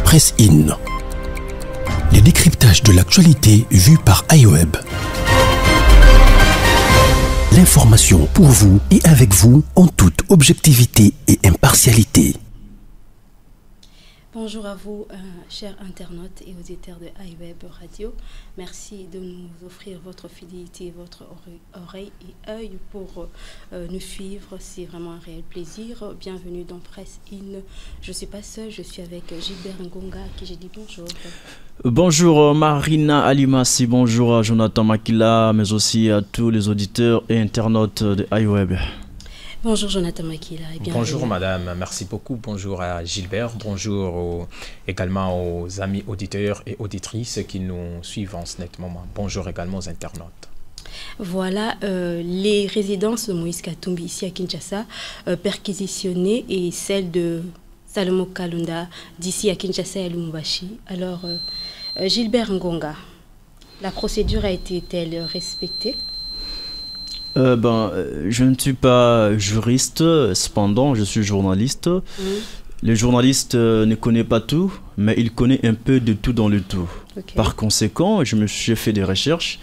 Presse In. Les décryptages de l'actualité vus par iWeb. L'information pour vous et avec vous en toute objectivité et impartialité. Bonjour à vous, chers internautes et auditeurs de iWeb Radio. Merci de nous offrir votre fidélité, votre oreille et œil pour nous suivre. C'est vraiment un réel plaisir. Bienvenue dans Presse In. Je ne suis pas seule, je suis avec Gilbert Ngonga à qui j'ai dit bonjour. Bonjour Marina Alimassi, bonjour à Jonathan Makila, mais aussi à tous les auditeurs et internautes de iWeb. Bonjour Jonathan Makila et bienvenue. Bonjour madame, merci beaucoup. Bonjour à Gilbert, bonjour également aux amis auditeurs et auditrices qui nous suivent en ce net moment. Bonjour également aux internautes. Voilà, les résidences de Moïse Katumbi ici à Kinshasa perquisitionnées et celle de Salomon Kalonda d'ici à Kinshasa et à Lubumbashi. Alors, Gilbert Ngonga, la procédure a été-elle respectée? Je ne suis pas juriste, cependant je suis journaliste. Le journaliste ne connaît pas tout, mais il connaît un peu de tout dans le tout. Okay. Par conséquent, j'ai fait des recherches.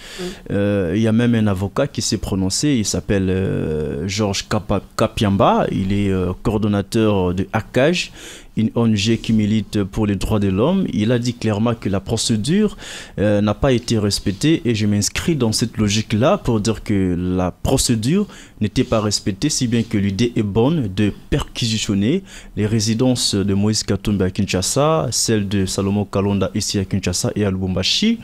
Il y a même un avocat qui s'est prononcé, il s'appelle Georges Kapiamba, il est coordonnateur de ACAJ, une ONG qui milite pour les droits de l'homme. Il a dit clairement que la procédure n'a pas été respectée et je m'inscris dans cette logique-là pour dire que la procédure n'était pas respectée, si bien que l'idée est bonne de perquisitionner les résidences de Moïse Katumbi à Kinshasa, celle de Salomon Kalonda ici à Kinshasa et à Lubumbashi,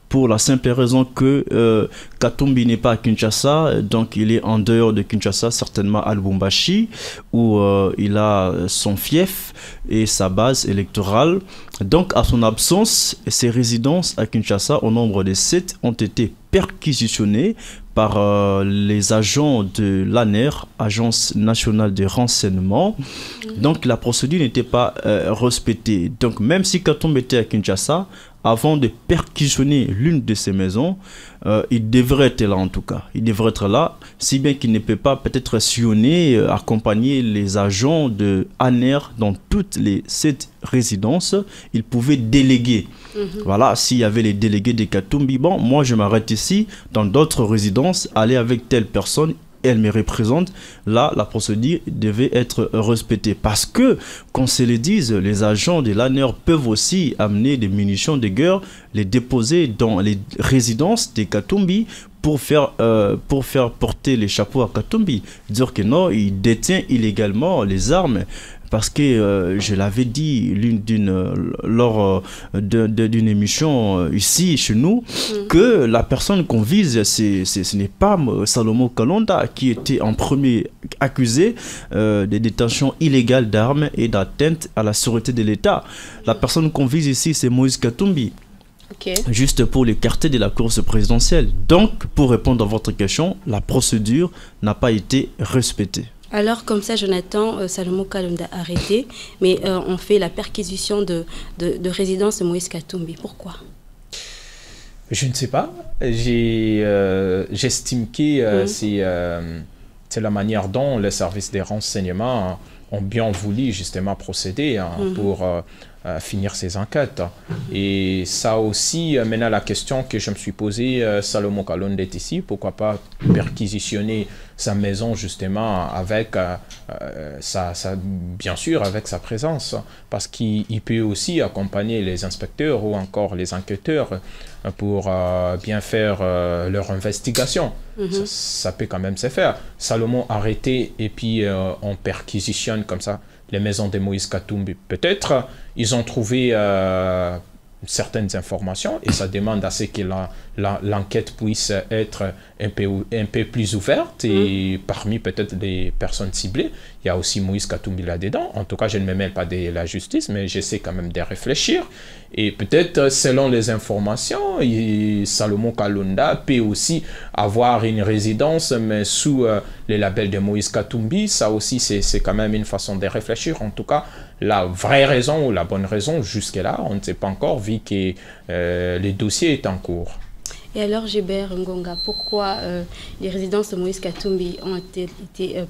pour la simple raison que Katumbi n'est pas à Kinshasa, donc il est en dehors de Kinshasa, certainement à Lubumbashi, où il a son fief et sa base électorale. Donc à son absence, ses résidences à Kinshasa, au nombre de 7, ont été perquisitionnées par les agents de l'ANER, Agence nationale de renseignement. Donc la procédure n'était pas respectée. Donc même si Katumbi était à Kinshasa, avant de perquisitionner l'une de ces maisons, il devrait être là en tout cas. Il devrait être là, si bien qu'il ne peut pas peut-être sillonner, accompagner les agents de ANER dans toutes les 7 résidences. Il pouvait déléguer. Voilà, s'il y avait les délégués de Katumbi, bon, moi je m'arrête ici, dans d'autres résidences, aller avec telle personne, elle me représente. Là, la procédure devait être respectée. Parce que, qu'on se le dise, les agents de l'ANER peuvent aussi amener des munitions de guerre, les déposer dans les résidences de Katumbi pour faire porter les chapeaux à Katumbi. Dire que non, il détient illégalement les armes. Parce que je l'avais dit lors d'une émission ici chez nous, que la personne qu'on vise, ce n'est pas Salomon Kalonda qui était en premier accusé de détention illégale d'armes et d'atteinte à la sûreté de l'État. La personne qu'on vise ici, c'est Moïse Katumbi. Okay. Juste pour l'écarter de la course présidentielle. Donc, pour répondre à votre question, la procédure n'a pas été respectée. Alors, comme ça, Jonathan, Salomon Kalonda arrêté, mais on fait la perquisition de résidence de Moïse Katumbi. Pourquoi? Je ne sais pas. J'estime que c'est la manière dont les services des renseignements ont bien voulu justement procéder pour finir ces enquêtes. Et ça aussi, maintenant la question que je me suis posée, Salomon Kalonda est ici, pourquoi pas perquisitionner sa maison justement avec bien sûr avec sa présence, parce qu'il peut aussi accompagner les inspecteurs ou encore les enquêteurs pour bien faire leur investigation. Ça peut quand même se faire. Salomon arrêté et puis on perquisitionne comme ça les maisons de Moïse Katumbi. Peut-être ils ont trouvé certaines informations et ça demande à ce que l'enquête puisse être un peu plus ouverte et parmi peut-être des personnes ciblées, il y a aussi Moïse Katumbi là-dedans. En tout cas, je ne me mêle pas de la justice, mais j'essaie quand même de réfléchir. Et peut-être, selon les informations, Salomon Kalonda peut aussi avoir une résidence, mais sous le label de Moïse Katumbi. Ça aussi, c'est quand même une façon de réfléchir. En tout cas, la vraie raison ou la bonne raison, jusque-là, on ne sait pas encore, vu que le dossier est en cours. Et alors, Gilbert Ngonga, pourquoi les résidences de Moïse Katumbi ont été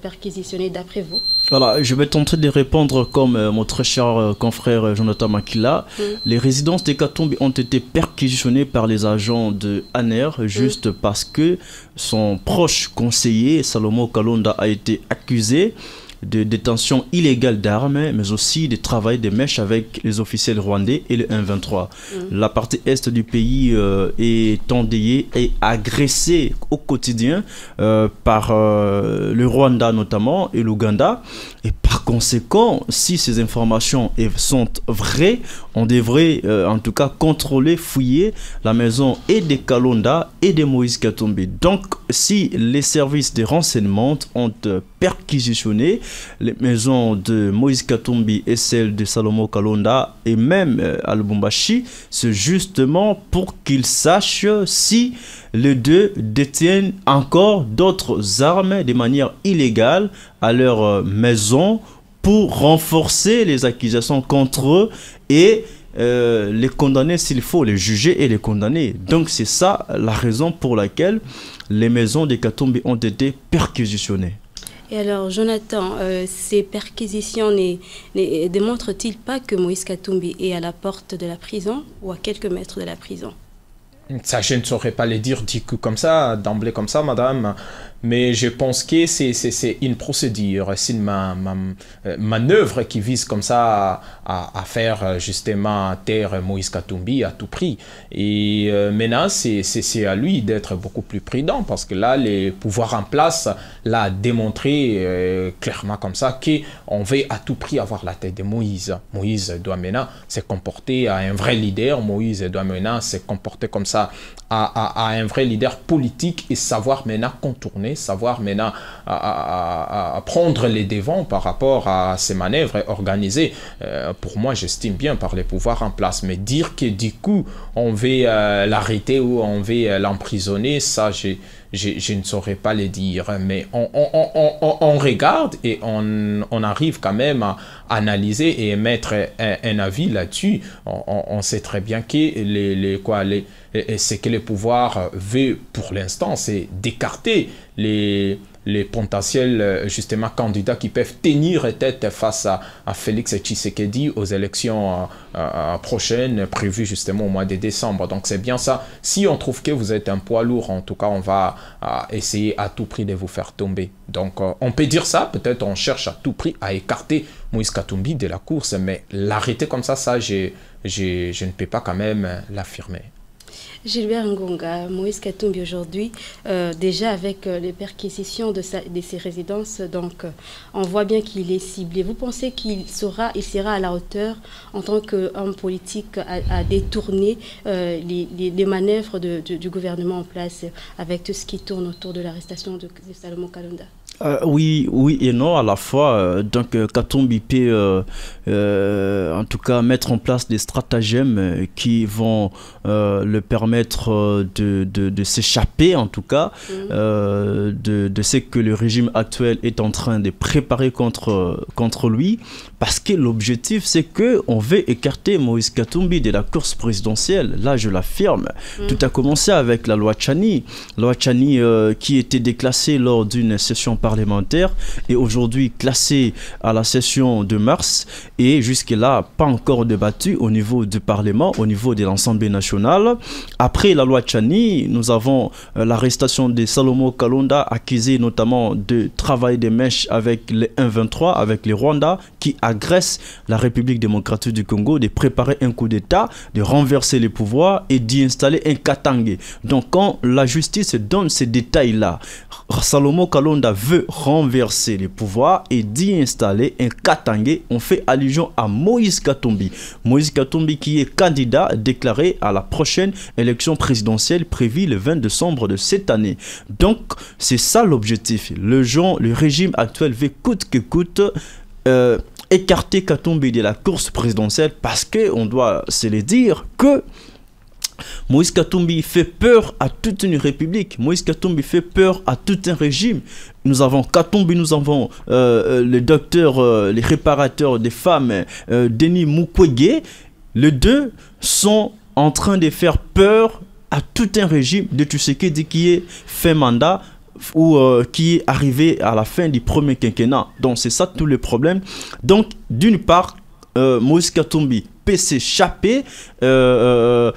perquisitionnées d'après vous? Voilà, je vais tenter de répondre comme mon très cher confrère Jonathan Makila. Les résidences des Katumbi ont été perquisitionnées par les agents de ANER juste parce que son proche conseiller, Salomon Kalonda, a été accusé de détention illégale d'armes, mais aussi de travail de mèche avec les officiels rwandais et le 1-23. La partie est du pays est endeuillée et agressée au quotidien par le Rwanda notamment et l'Ouganda. Et par conséquent, si ces informations sont vraies, on devrait en tout cas contrôler, fouiller la maison et des Kalonda et de Moïse Katumbi. Donc, si les services de renseignement ont perquisitionné les maisons de Moïse Katumbi et celles de Salomon Kalonda et même à Lubumbashi, c'est justement pour qu'ils sachent si les deux détiennent encore d'autres armes de manière illégale à leur maison pour renforcer les accusations contre eux et les condamner s'il faut, les juger et les condamner. Donc c'est ça la raison pour laquelle les maisons des Katumbi ont été perquisitionnées. Et alors, Jonathan, ces perquisitions ne démontrent-ils pas que Moïse Katumbi est à la porte de la prison ou à quelques mètres de la prison? Ça, je ne saurais pas le dire du coup comme ça, d'emblée comme ça, madame. Mais je pense que c'est une procédure, c'est une manœuvre qui vise comme ça à faire justement taire Moïse Katumbi à tout prix. Et maintenant, c'est à lui d'être beaucoup plus prudent parce que là, les pouvoirs en place l'ont démontré clairement comme ça qu'on veut à tout prix avoir la tête de Moïse. Moïse doit maintenant se comporter à un vrai leader. Moïse doit maintenant se comporter comme ça à un vrai leader politique et savoir maintenant contourner, savoir maintenant à prendre les devants par rapport à ces manœuvres organisées. Pour moi, j'estime bien par les pouvoirs en place. Mais dire que du coup, on veut l'arrêter ou on veut l'emprisonner, ça, je ne saurais pas le dire. Mais on regarde et on arrive quand même à analyser et émettre un avis là-dessus. On sait très bien que ce que le pouvoir veut pour l'instant, c'est d'écarter les potentiels justement candidats qui peuvent tenir tête face à Félix Tshisekedi aux élections prochaines prévues justement au mois de décembre. Donc c'est bien ça. Si on trouve que vous êtes un poids lourd, en tout cas on va essayer à tout prix de vous faire tomber. Donc on peut dire ça, peut-être on cherche à tout prix à écarter Moïse Katumbi de la course, mais l'arrêter comme ça, je ne peux pas quand même l'affirmer. Gilbert Ngonga, Moïse Katumbi aujourd'hui, déjà avec les perquisitions de ses résidences, donc on voit bien qu'il est ciblé. Vous pensez qu'il sera à la hauteur en tant qu'homme politique à détourner les manœuvres du gouvernement en place avec tout ce qui tourne autour de l'arrestation de Salomon Kalonda? Oui et non à la fois. Donc Katumbi peut en tout cas mettre en place des stratagèmes qui vont le permettre de s'échapper en tout cas de ce que le régime actuel est en train de préparer contre lui, parce que l'objectif c'est que on veut écarter Moïse Katumbi de la course présidentielle. Là je l'affirme. Tout a commencé avec la loi Tchani qui était déclassée lors d'une session parlementaire et aujourd'hui classée à la session de mars et jusque-là pas encore débattue au niveau du Parlement, au niveau de l'Assemblée nationale. Après la loi Tchani, nous avons l'arrestation de Salomon Kalonda, accusé notamment de travail de mèche avec les 1-23, avec les Rwandais qui agressent la République démocratique du Congo, de préparer un coup d'État, de renverser les pouvoirs et d'y installer un Katangé. Donc quand la justice donne ces détails-là, Salomon Kalonda veut renverser les pouvoirs et d'y installer un Katangé. On fait allusion à Moïse Katumbi. Moïse Katumbi qui est candidat déclaré à la prochaine élection présidentielle prévue le 20 décembre de cette année. Donc c'est ça l'objectif. Le régime actuel veut coûte que coûte écarter Katumbi de la course présidentielle parce qu'on doit se le dire que Moïse Katumbi fait peur à toute une république. Moïse Katumbi fait peur à tout un régime. Nous avons Katumbi, nous avons le docteur, les réparateurs des femmes, Denis Mukwege. Les deux sont en train de faire peur à tout un régime de Tshisekedi qui est fait mandat qui est arrivé à la fin du premier quinquennat. Donc c'est ça tous les problèmes. Donc d'une part, Moïse Katumbi peut s'échapper à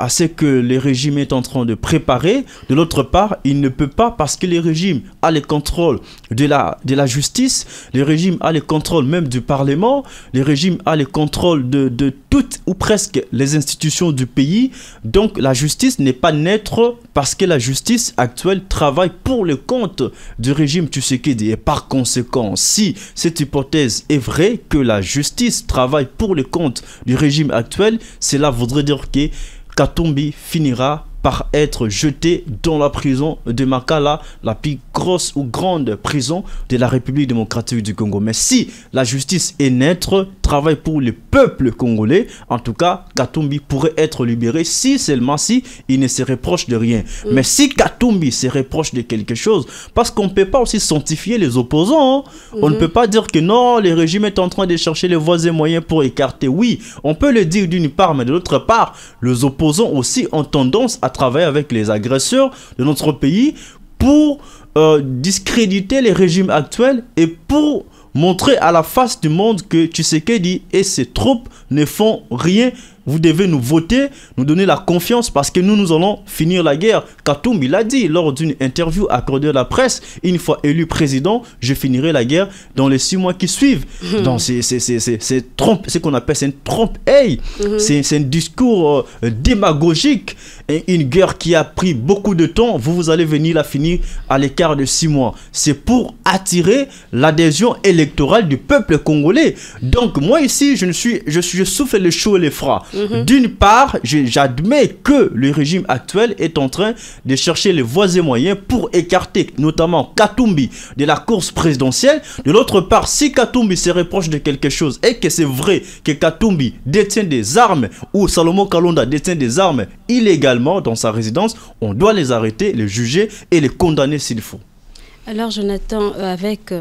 ce que le régime est en train de préparer. De l'autre part, il ne peut pas parce que le régime a le contrôle de la justice, le régime a le contrôle même du Parlement, le régime a le contrôle de toutes ou presque les institutions du pays. Donc la justice n'est pas neutre parce que la justice actuelle travaille pour le compte du régime Tshisekedi. Et par conséquent, si cette hypothèse est vraie, que la justice travaille pour le compte du régime actuel, cela voudrait dire que Katumbi finira par être jeté dans la prison de Makala, la plus grosse ou grande prison de la République démocratique du Congo. Mais si la justice est neutre, travaille pour le peuple congolais, en tout cas, Katumbi pourrait être libéré si seulement si il ne se reproche de rien. Mais si Katumbi se reproche de quelque chose, parce qu'on ne peut pas aussi sanctifier les opposants, hein. On ne peut pas dire que non, le régime est en train de chercher les voies et moyens pour écarter. Oui, on peut le dire d'une part, mais de l'autre part, les opposants aussi ont tendance à travailler avec les agresseurs de notre pays pour discréditer les régimes actuels et pour montrer à la face du monde que Tshisekedi et ses troupes ne font rien. Vous devez nous voter, nous donner la confiance parce que nous allons finir la guerre. Katumbi l'a dit lors d'une interview accordée à la presse, une fois élu président, je finirai la guerre dans les 6 mois qui suivent. Donc c'est ce qu'on appelle, c'est une trompe-œil. C'est un discours démagogique. Et une guerre qui a pris beaucoup de temps, vous allez venir la finir à l'écart de 6 mois. C'est pour attirer l'adhésion électorale du peuple congolais. Donc moi ici, je souffle le chaud et le froid. D'une part, j'admets que le régime actuel est en train de chercher les voies et moyens pour écarter notamment Katumbi de la course présidentielle. De l'autre part, si Katumbi se reproche de quelque chose et que c'est vrai que Katumbi détient des armes ou Salomon Kalonda détient des armes illégalement dans sa résidence, on doit les arrêter, les juger et les condamner s'il faut. Alors Jonathan, avec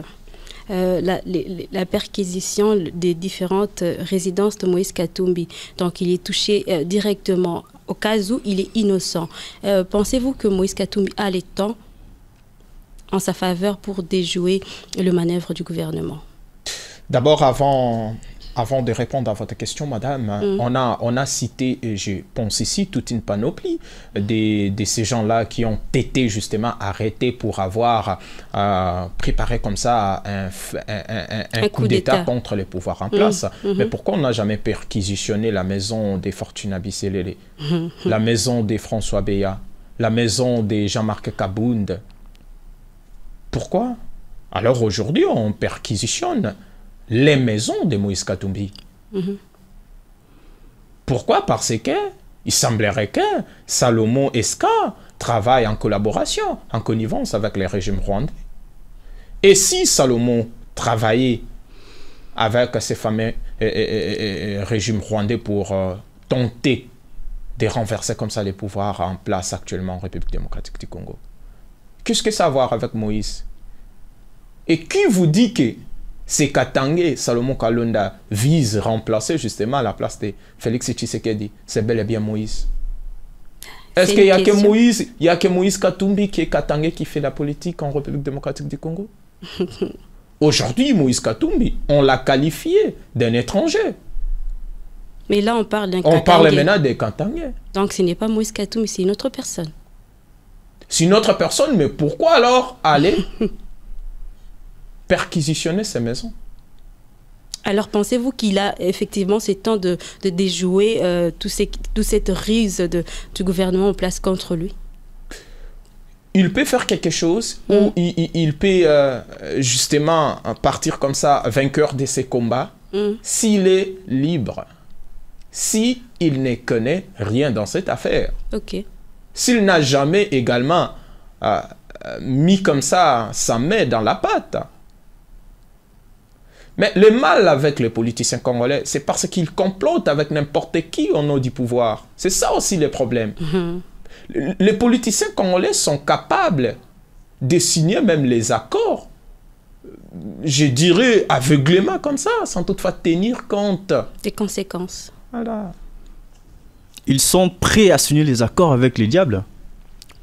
la perquisition des différentes résidences de Moïse Katumbi, donc il est touché directement au cas où il est innocent. Pensez-vous que Moïse Katumbi a le temps en sa faveur pour déjouer le manœuvre du gouvernement? D'abord, avant de répondre à votre question, madame, on a cité, je pense ici, toute une panoplie de ces gens-là qui ont été justement arrêtés pour avoir préparé comme ça un coup d'État contre les pouvoirs en place. Mais pourquoi on n'a jamais perquisitionné la maison des Fortuna Bisselele, la maison des François Béat, la maison des Jean-Marc Kabound? Pourquoi? Alors aujourd'hui, on perquisitionne les maisons de Moïse Katumbi. Pourquoi? Parce que il semblerait que Salomon Eska travaille en collaboration, en connivence avec les régimes rwandais. Et si Salomon travaillait avec ces fameux régimes rwandais pour tenter de renverser comme ça les pouvoirs en place actuellement en République démocratique du Congo, qu'est-ce que ça a à voir avec Moïse? Et qui vous dit que c'est Katangé, Salomon Kalonda vise remplacer justement à la place de Félix Tshisekedi? C'est bel et bien Moïse. Est-ce qu'il n'y a que Moïse, il y a que Moïse Katumbi qui est Katangé qui fait la politique en République démocratique du Congo? Aujourd'hui, Moïse Katumbi, on l'a qualifié d'un étranger. Mais là, on parle d'un Katangé. On parle maintenant des Katangé. Donc ce n'est pas Moïse Katumbi, c'est une autre personne. C'est une autre personne, mais pourquoi alors aller perquisitionner ces maisons? Alors, pensez-vous qu'il a effectivement ce temps de déjouer toute cette ruse du gouvernement en place contre lui? Il peut faire quelque chose ou il peut justement partir comme ça, vainqueur de ses combats, s'il est libre, s'il ne connaît rien dans cette affaire. S'il n'a jamais également mis comme ça sa main dans la pâte. Mais le mal avec les politiciens congolais, c'est parce qu'ils complotent avec n'importe qui au nom du pouvoir. C'est ça aussi le problème. Les politiciens congolais sont capables de signer même les accords, je dirais aveuglément comme ça, sans toutefois tenir compte des conséquences. Voilà. Ils sont prêts à signer les accords avec les diables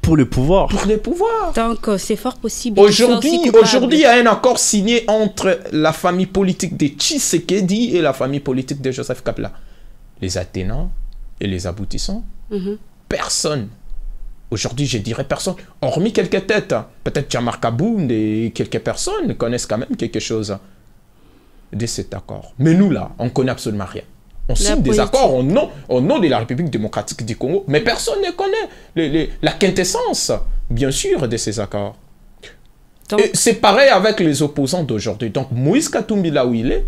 pour le pouvoir. Pour le pouvoir. Donc, c'est fort possible. Aujourd'hui, il y a un accord signé entre la famille politique de Tshisekedi et la famille politique de Joseph Kabila. Les attenants et les aboutissants. Personne. Aujourd'hui, je dirais personne, hormis quelques têtes. Peut-être Djamar Kabound et quelques personnes connaissent quand même quelque chose de cet accord. Mais nous, là, on ne connaît absolument rien. On signe des accords au nom de la République démocratique du Congo, mais personne ne connaît la quintessence, bien sûr, de ces accords. C'est pareil avec les opposants d'aujourd'hui. Donc, Moïse Katumbi, là où il est,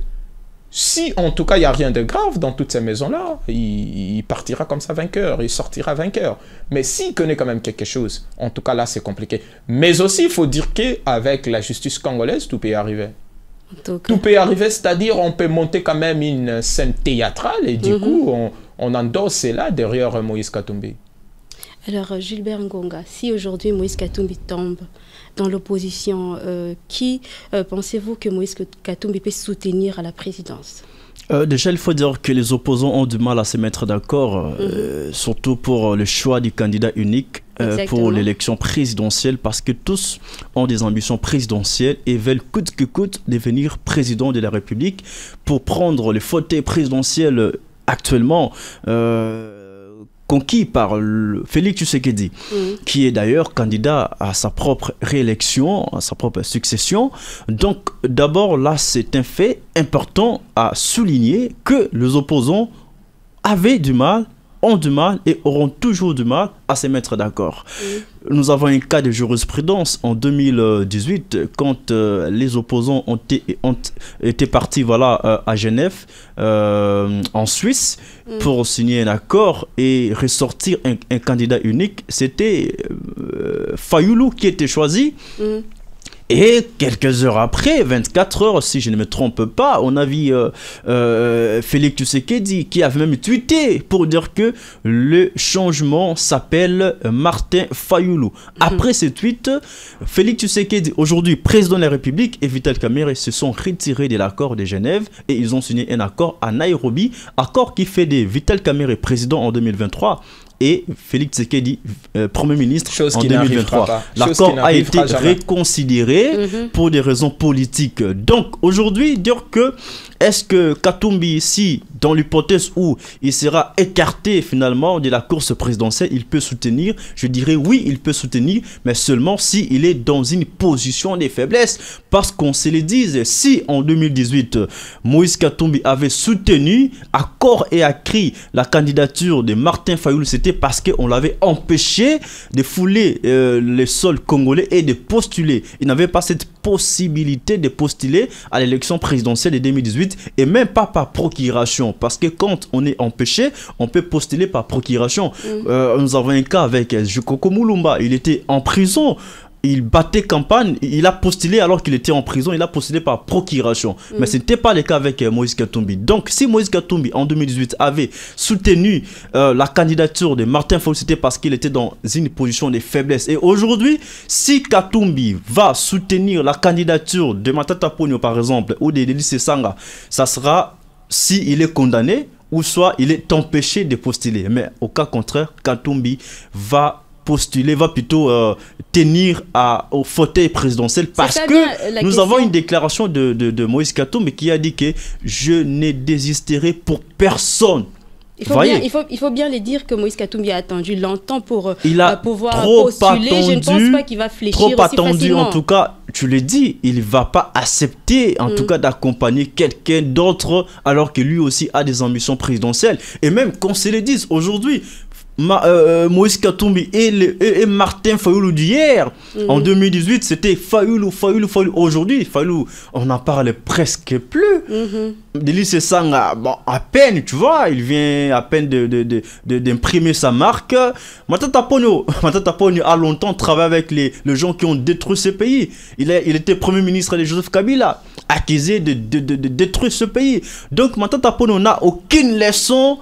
si en tout cas il n'y a rien de grave dans toutes ces maisons-là, il partira comme ça vainqueur, il sortira vainqueur. Mais s'il connaît quand même quelque chose, en tout cas là c'est compliqué. Mais aussi il faut dire qu'avec la justice congolaise, tout peut arriver. Tout peut arriver, c'est-à-dire on peut monter quand même une scène théâtrale et du coup on endosse là derrière Moïse Katumbi. Alors Gilbert Ngonga, si aujourd'hui Moïse Katumbi tombe dans l'opposition, qui pensez-vous que Moïse Katumbi peut soutenir à la présidence? Déjà, il faut dire que les opposants ont du mal à se mettre d'accord, surtout pour le choix du candidat unique pour l'élection présidentielle, parce que tous ont des ambitions présidentielles et veulent coûte que coûte devenir président de la République pour prendre le fauteuil présidentiel actuellement conquis par Félix Tshisekedi, qui est d'ailleurs candidat à sa propre réélection, à sa propre succession. Donc d'abord là, c'est un fait important à souligner que les opposants avaient du mal, ont du mal et auront toujours du mal à se mettre d'accord. Nous avons un cas de jurisprudence en 2018 quand les opposants ont été partis à Genève, en Suisse, pour signer un accord et ressortir un candidat unique. C'était Fayoulou qui était choisi. Et quelques heures après, 24 heures, si je ne me trompe pas, on a vu Félix Tshisekedi qui avait même tweeté pour dire que le changement s'appelle Martin Fayoulou. Après ce tweet, Félix Tshisekedi, aujourd'hui président de la République, et Vital Kamerhe se sont retirés de l'accord de Genève et ils ont signé un accord à Nairobi, accord qui fait de Vital Kamerhe président en 2023 et Félix Tshisekedi Premier ministre en 2023. L'accord a été reconsidéré pour des raisons politiques. Donc aujourd'hui, dire que est-ce que Katumbi ici, dans l'hypothèse où il sera écarté finalement de la course présidentielle, il peut soutenir? Je dirais oui, il peut soutenir, mais seulement s'il est dans une position de faiblesse. Parce qu'on se le dise, si en 2018, Moïse Katumbi avait soutenu à corps et à cri la candidature de Martin Fayoulou, c'était parce qu'on l'avait empêché de fouler le sol congolais et de postuler. Il n'avait pas cette possibilité de postuler à l'élection présidentielle de 2018 et même pas par procuration, parce que quand on est empêché, on peut postuler par procuration. Nous avons un cas avec Jukoko Mulumba, il était en prison. Il battait campagne, il a postulé alors qu'il était en prison, il a postulé par procuration. Mais ce n'était pas le cas avec Moïse Katumbi. Donc, si Moïse Katumbi, en 2018, avait soutenu la candidature de Martin Fayoulou, c'était parce qu'il était dans une position de faiblesse. Et aujourd'hui, si Katumbi va soutenir la candidature de Matata Ponyo, par exemple, ou de Denis Sanga, ça sera s'il est condamné, ou soit il est empêché de postuler. Mais au cas contraire, Katumbi va postuler, va plutôt tenir au fauteuil présidentiel, parce que nous avons une déclaration de Moïse Katumbi qui a dit que je ne désisterai pour personne. Il faut bien le dire que Moïse Katumbi a attendu longtemps pour pouvoir postuler. Je ne pense pas qu'il va fléchir aussi facilement. En tout cas, tu le dis, il ne va pas accepter en tout cas d'accompagner quelqu'un d'autre alors que lui aussi a des ambitions présidentielles. Et même qu'on se le dise aujourd'hui, Moïse Katumbi et Martin Fayoulou d'hier, en 2018, c'était Fayoulou. Aujourd'hui, Fayoulou, on n'en parle presque plus. Denis Sanga, bon, à peine, tu vois, il vient à peine d'imprimer sa marque. Matata Ponyo a longtemps travaillé avec les gens qui ont détruit ce pays. Il était Premier ministre de Joseph Kabila, accusé de détruire ce pays. Donc Matata Ponyo n'a aucune leçon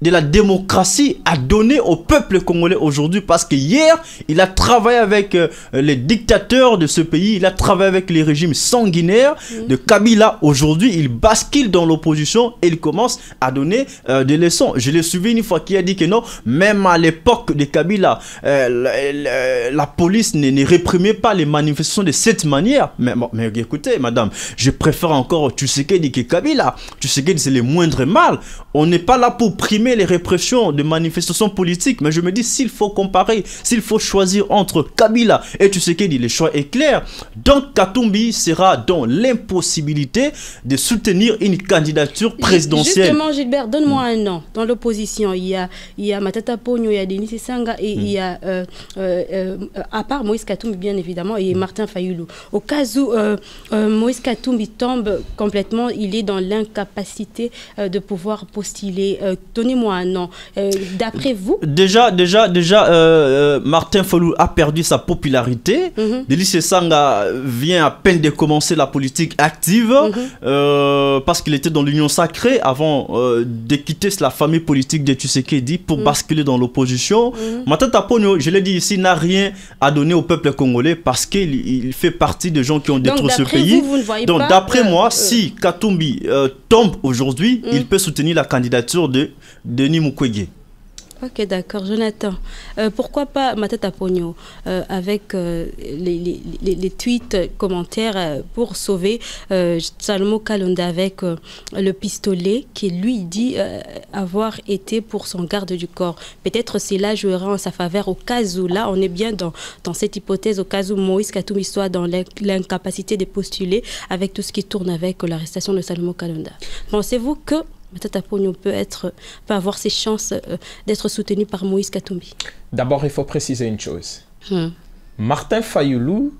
de la démocratie à donner au peuple congolais aujourd'hui, parce que hier, il a travaillé avec les dictateurs de ce pays, il a travaillé avec les régimes sanguinaires de Kabila. Aujourd'hui, il bascule dans l'opposition et il commence à donner des leçons. Je l'ai suivi une fois qui a dit que non, même à l'époque de Kabila, la police ne réprimait pas les manifestations de cette manière. Mais écoutez, madame, je préfère encore Tshisekedi que Kabila. Tshisekedi, c'est le moindre mal. On n'est pas là pour primer les répressions de manifestations politiques, mais je me dis, s'il faut comparer, s'il faut choisir entre Kabila et Tshisekedi, le choix est clair. Donc Katumbi sera dans l'impossibilité de soutenir une candidature présidentielle. Justement, Gilbert, donne-moi un nom. Dans l'opposition, il y a Matata Ponyo, il y a Denis Sanga et il y a, à part Moïse Katumbi, bien évidemment, et Martin Fayoulou. Au cas où Moïse Katumbi tombe complètement, il est dans l'incapacité de pouvoir postuler. Donnez-moi un nom. D'après vous? Déjà, Martin Fayoulou a perdu sa popularité. Denis Sanga vient à peine de commencer la politique active parce qu'il était dans l'union sacrée avant de quitter la famille politique de Tshisekedi pour basculer dans l'opposition. Matata Ponyo, je l'ai dit ici, n'a rien à donner au peuple congolais parce qu'il fait partie des gens qui ont détruit ce pays. Donc d'après moi, si Katumbi tombe aujourd'hui, il peut soutenir la candidature de Denis Mukwege. Ok, d'accord. Jonathan, pourquoi pas Matata Ponyo avec les tweets, commentaires pour sauver Salomo Kalonda avec le pistolet qui lui dit avoir été pour son garde du corps. Peut-être cela jouera en sa faveur au cas où, là, on est bien dans cette hypothèse, au cas où Moïse Katumbi soit dans l'incapacité de postuler avec tout ce qui tourne avec l'arrestation de Salomo Kalonda. Pensez-vous que Matata Ponyo peut avoir ses chances d'être soutenu par Moïse Katumbi? D'abord, il faut préciser une chose. Martin Fayoulou,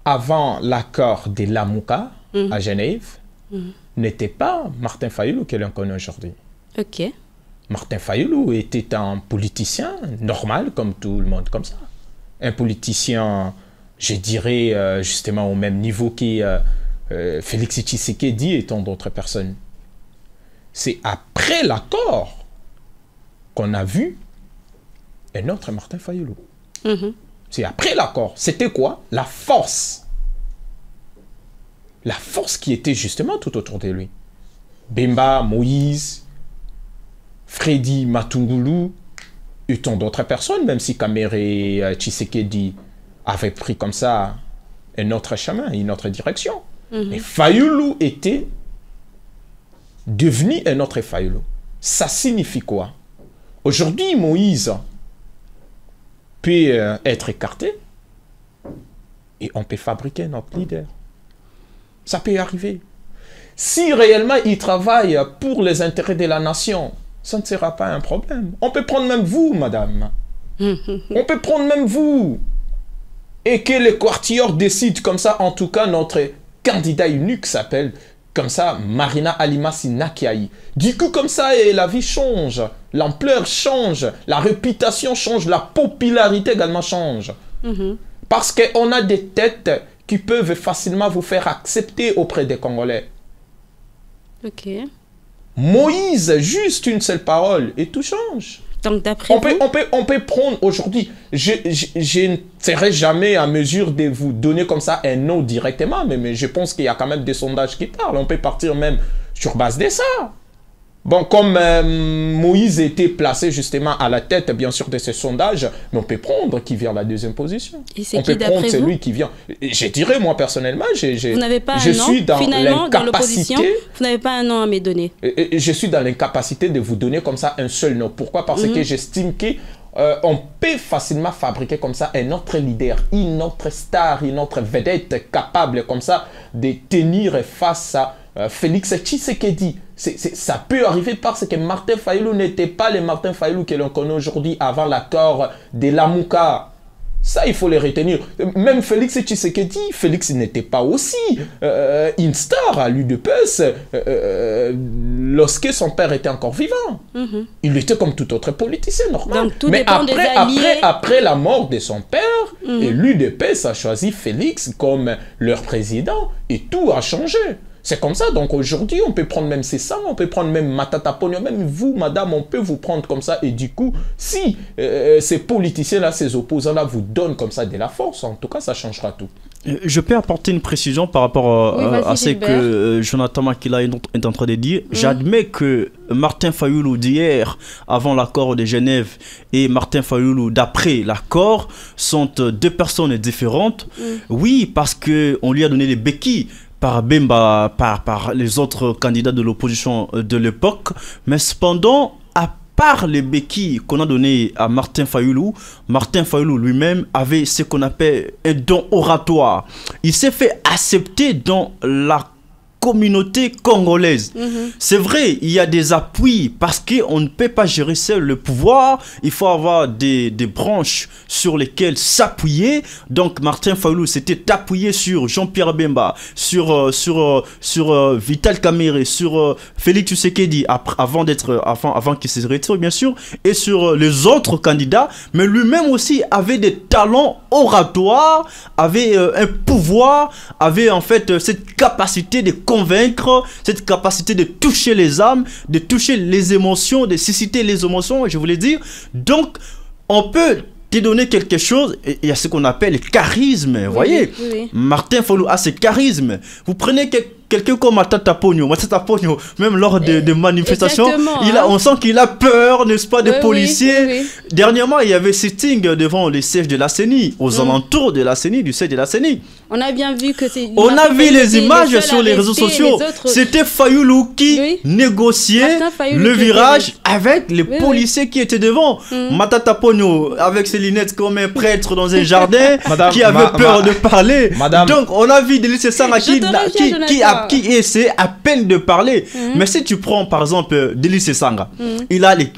avant l'accord de Lamuka à Genève, n'était pas Martin Fayoulou que l'on connaît aujourd'hui. Ok. Martin Fayoulou était un politicien normal, comme tout le monde, comme ça. Un politicien, je dirais, justement au même niveau que Félix Tshisekedi et tant d'autres personnes. C'est après l'accord qu'on a vu un autre Martin Fayoulou. C'est après l'accord. C'était quoi? La force. La force qui était justement tout autour de lui. Bemba, Moïse, Freddy Matungulu et tant d'autres personnes, même si Kamere Tshisekedi avait pris comme ça un autre chemin, une autre direction. Mais Fayoulou était devenu un autre Fayoulou. Ça signifie quoi? Aujourd'hui, Moïse peut être écarté et on peut fabriquer notre leader. Ça peut arriver. Si réellement il travaille pour les intérêts de la nation, ça ne sera pas un problème. On peut prendre même vous, madame. On peut prendre même vous. Et que les quartiers décident comme ça, en tout cas, notre candidat unique s'appelle comme ça, Marina Alimasi Nakiaï. Du coup, comme ça, et la vie change, l'ampleur change, la réputation change, la popularité également change. Parce qu'on a des têtes qui peuvent facilement vous faire accepter auprès des Congolais. Ok. Moïse, juste une seule parole, et tout change. Donc, d'après vous... on peut prendre aujourd'hui, je ne serai jamais à mesure de vous donner comme ça un nom directement, mais je pense qu'il y a quand même des sondages qui parlent. On peut partir même sur base de ça. Bon, comme Moïse était placé justement à la tête, bien sûr, de ces sondages, mais on peut prendre qui vient à la deuxième position. Et c'est qui d'après vous? Celui qui vient. Je dirais, moi, personnellement, vous n'avez pas un nom, suis dans finalement, dans l'opposition, vous n'avez pas un nom à me donner. Je suis dans l'incapacité de vous donner comme ça un seul nom. Pourquoi? Parce que j'estime que on peut facilement fabriquer comme ça un autre leader, une autre star, une autre vedette capable comme ça de tenir face à Félix Tshisekedi. Ça peut arriver parce que Martin Fayoulou n'était pas le Martin Fayoulou que l'on connaît aujourd'hui avant l'accord de Lamuka. Ça, il faut les retenir. Même Félix Tshisekedi, Félix n'était pas aussi une star à l'UDPS lorsque son père était encore vivant. Il était comme tout autre politicien normal. Donc, tout dépend des alliés. Après la mort de son père, l'UDPS a choisi Félix comme leur président et tout a changé. C'est comme ça. Donc aujourd'hui, on peut prendre même ces sangs, on peut prendre même Matata Ponyo, même vous, madame, on peut vous prendre comme ça. Et du coup, si ces politiciens-là, ces opposants-là vous donnent comme ça de la force, en tout cas, ça changera tout. Je peux apporter une précision par rapport à ce que Jonathan Makila est en train de dire. J'admets que Martin Fayoulou d'hier, avant l'accord de Genève, et Martin Fayoulou d'après l'accord, sont deux personnes différentes. Oui, parce qu'on lui a donné les béquilles par Bemba, par les autres candidats de l'opposition de l'époque. Mais cependant, à part les béquilles qu'on a données à Martin Fayoulou lui-même avait ce qu'on appelle un don oratoire. Il s'est fait accepter dans la communauté congolaise. C'est vrai, il y a des appuis parce qu'on ne peut pas gérer seul le pouvoir. Il faut avoir des branches sur lesquelles s'appuyer. Donc Martin Fayoulou s'était appuyé sur Jean-Pierre Bemba, sur Vital Kamerhe, sur Félix Tshisekedi avant qu'il se retire bien sûr, et sur les autres candidats. Mais lui-même aussi avait des talents oratoires, avait un pouvoir, avait en fait cette capacité de convaincre, cette capacité de toucher les âmes, de toucher les émotions, de susciter les émotions, je voulais dire. Donc, on peut te donner quelque chose, et il y a ce qu'on appelle le charisme, vous voyez. Martin Fayoulou a ce charisme. Vous prenez quelqu'un comme Matata Ponyo, même lors de manifestations, on sent qu'il a peur, n'est-ce pas, des policiers. Dernièrement, il y avait sitting devant les sièges de la CENI, aux alentours de la CENI, du siège de la CENI. On a bien vu que c'est... On a vu les images sur les réseaux sociaux. C'était Fayoulou qui négociait le virage avec les policiers qui étaient devant. Matata Ponyo, avec ses lunettes comme un prêtre dans un jardin, qui avait peur de parler. Donc, on a vu Délice Sanga qui essaie à peine de parler. Mais si tu prends par exemple Délice Sanga,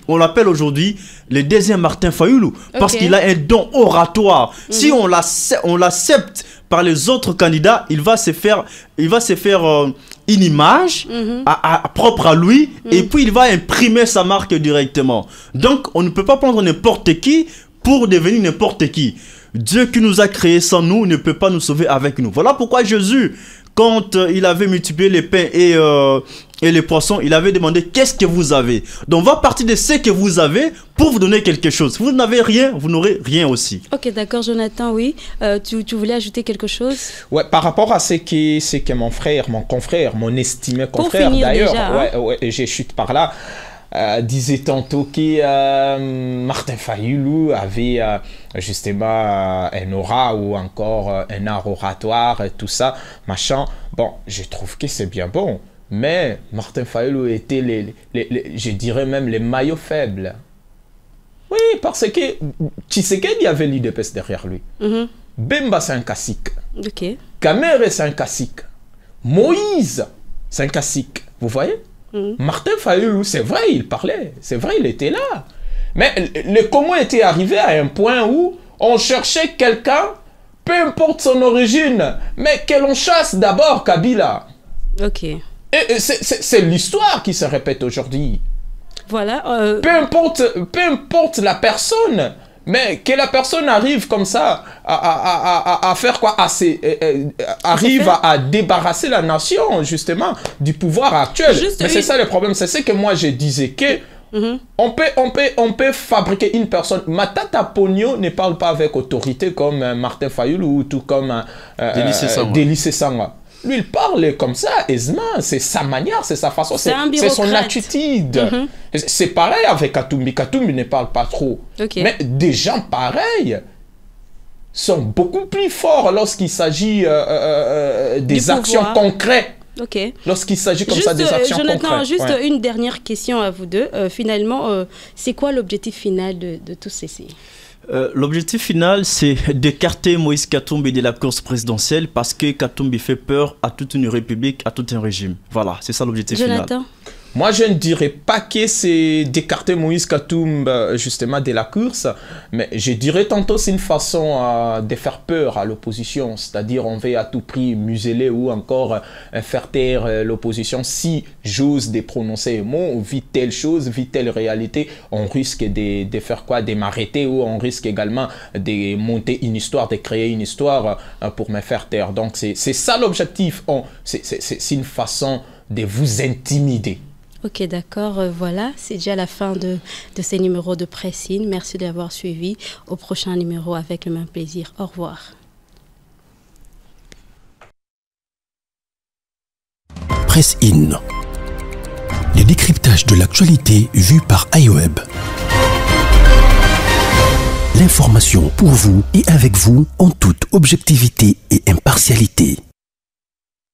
on l'appelle aujourd'hui le deuxième Martin Fayoulou parce qu'il a un don oratoire. Si on l'accepte par les autres candidats, il va se faire une image propre à lui et puis il va imprimer sa marque directement. Donc on ne peut pas prendre n'importe qui pour devenir n'importe qui. Dieu qui nous a créés sans nous ne peut pas nous sauver avec nous. Voilà pourquoi Jésus, quand il avait multiplié les pains et les poissons, il avait demandé qu'est-ce que vous avez. Donc on va partir de ce que vous avez pour vous donner quelque chose. Si vous n'avez rien, vous n'aurez rien aussi. Ok, d'accord, Jonathan, oui. Tu voulais ajouter quelque chose? Ouais, par rapport à ce que mon confrère, mon estimé confrère, d'ailleurs, je chute par là. Disait tantôt que Martin Fayoulou avait justement un aura ou encore un art oratoire et tout ça, machin. Bon, je trouve que c'est bien bon, mais Martin Fayoulou était je dirais même les maillots faibles. Oui, parce que Tshisekedi avait l'IDPS derrière lui. Bemba, c'est un cacique. Kamerhe, c'est un cacique. Moïse, c'est un cacique. Vous voyez? Martin Fayoulou, c'est vrai, il parlait, c'est vrai, il était là. Mais le Congo était arrivé à un point où on cherchait quelqu'un, peu importe son origine, mais que l'on chasse d'abord Kabila. Et c'est l'histoire qui se répète aujourd'hui. Voilà. Peu importe la personne, mais que la personne arrive comme ça à faire quoi, arrive à débarrasser la nation justement du pouvoir actuel. Mais c'est ça le problème, c'est ce que moi je disais que on peut fabriquer une personne. Matata Ponyo ne parle pas avec autorité comme Martin Fayoulou ou tout comme Délice Sanga. Lui, il parle comme ça, aisément. C'est sa manière, c'est sa façon, c'est son attitude. C'est pareil avec Katumbi. Katumbi ne parle pas trop. Mais des gens pareils sont beaucoup plus forts lorsqu'il s'agit des actions concrètes. Lorsqu'il s'agit comme ça des actions concrètes. Juste une dernière question à vous deux. Finalement, c'est quoi l'objectif final de tous ceci? L'objectif final, c'est d'écarter Moïse Katumbi de la course présidentielle parce que Katumbi fait peur à toute une république, à tout un régime. Voilà, c'est ça l'objectif final. Moi, je ne dirais pas que c'est d'écarter Moïse Katumbi justement de la course, mais je dirais tantôt c'est une façon de faire peur à l'opposition, c'est-à-dire on veut à tout prix museler ou encore faire taire l'opposition. Si j'ose de prononcer un mot, vit telle chose, vit telle réalité, on risque de faire quoi, de m'arrêter, ou on risque également de monter une histoire, de créer une histoire pour me faire taire. Donc c'est ça l'objectif, c'est une façon de vous intimider. Ok, d'accord. Voilà, c'est déjà la fin de ces numéros de Presse In. Merci d'avoir suivi. Au prochain numéro avec le même plaisir. Au revoir. Presse In. Les décryptages de l'actualité vus par iWeb. L'information pour vous et avec vous en toute objectivité et impartialité.